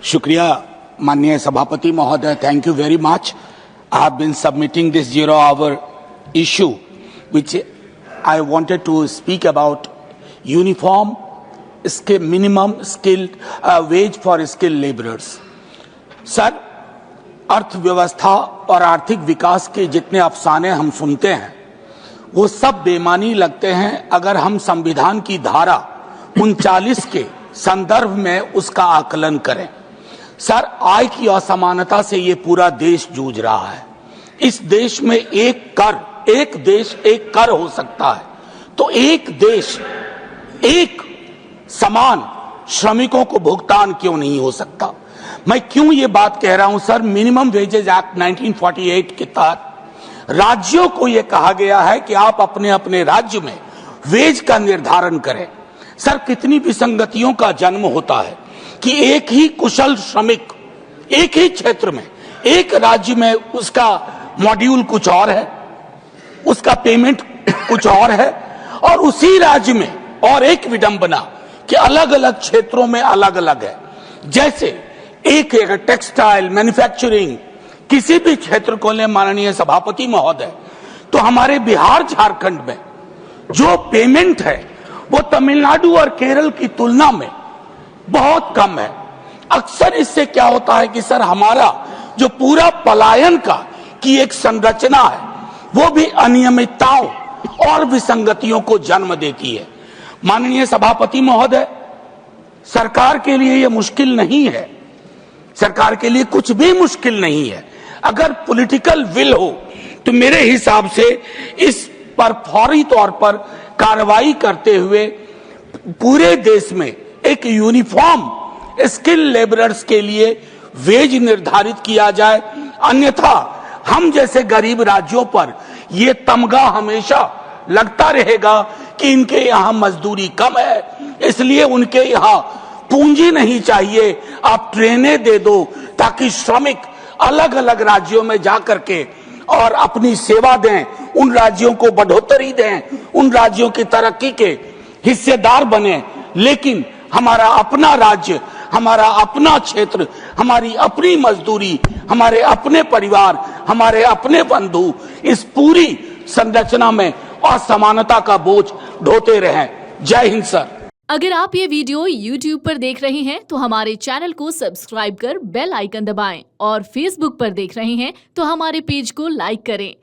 शुक्रिया माननीय सभापति महोदय. Thank you very much. I have been submitting this 0-hour issue, which I wanted to speak about uniform minimum skilled wage for skilled laborers. Sir, अर्थव्यवस्था और आर्थिक विकास के जितने अफसाने हम सुनते हैं वो सब बेमानी लगते हैं अगर हम संविधान की धारा 39 के संदर्भ में उसका आकलन करें. सर, आय की असमानता से ये पूरा देश जूझ रहा है. इस देश में एक देश एक कर हो सकता है, तो एक देश एक समान श्रमिकों को भुगतान क्यों नहीं हो सकता? मैं क्यों ये बात कह रहा हूं सर? मिनिमम वेजेज एक्ट 1948 के तहत राज्यों को यह कहा गया है कि आप अपने अपने राज्य में वेज का निर्धारण करें. सर, कितनी विसंगतियों का जन्म होता है कि एक ही कुशल श्रमिक एक ही क्षेत्र में एक राज्य में उसका मॉड्यूल कुछ और है, उसका पेमेंट कुछ और है, और उसी राज्य में और एक विडंबना कि अलग अलग क्षेत्रों में अलग अलग है. जैसे एक टेक्सटाइल मैन्युफैक्चरिंग किसी भी क्षेत्र को ले माननीय सभापति महोदय, तो हमारे बिहार झारखंड में जो पेमेंट है वो तमिलनाडु और केरल की तुलना में बहुत कम है. अक्सर इससे क्या होता है कि सर हमारा जो पूरा पलायन का की एक संरचना है वो भी अनियमितताओं और विसंगतियों को जन्म देती है. माननीय सभापति महोदय, सरकार के लिए यह मुश्किल नहीं है, सरकार के लिए कुछ भी मुश्किल नहीं है. अगर पॉलिटिकल विल हो तो मेरे हिसाब से इस पर फौरी तौर पर कार्रवाई करते हुए पूरे देश में एक यूनिफॉर्म स्किल लेबरर्स के लिए वेज निर्धारित किया जाए. अन्यथा हम जैसे गरीब राज्यों पर यह तमगा हमेशा लगता रहेगा कि इनके यहाँ मजदूरी कम है, इसलिए उनके यहाँ पूंजी नहीं चाहिए, आप ट्रेनें दे दो ताकि श्रमिक अलग अलग राज्यों में जाकर के और अपनी सेवा दें, उन राज्यों को बढ़ोतरी दें, उन राज्यों की तरक्की के हिस्सेदार बने. लेकिन हमारा अपना राज्य, हमारा अपना क्षेत्र, हमारी अपनी मजदूरी, हमारे अपने परिवार, हमारे अपने बंधु इस पूरी संरचना में असमानता का बोझ ढोते रहें. जय हिंद सर. अगर आप ये वीडियो YouTube पर देख रहे हैं तो हमारे चैनल को सब्सक्राइब कर बेल आइकन दबाएं, और Facebook पर देख रहे हैं तो हमारे पेज को लाइक करें.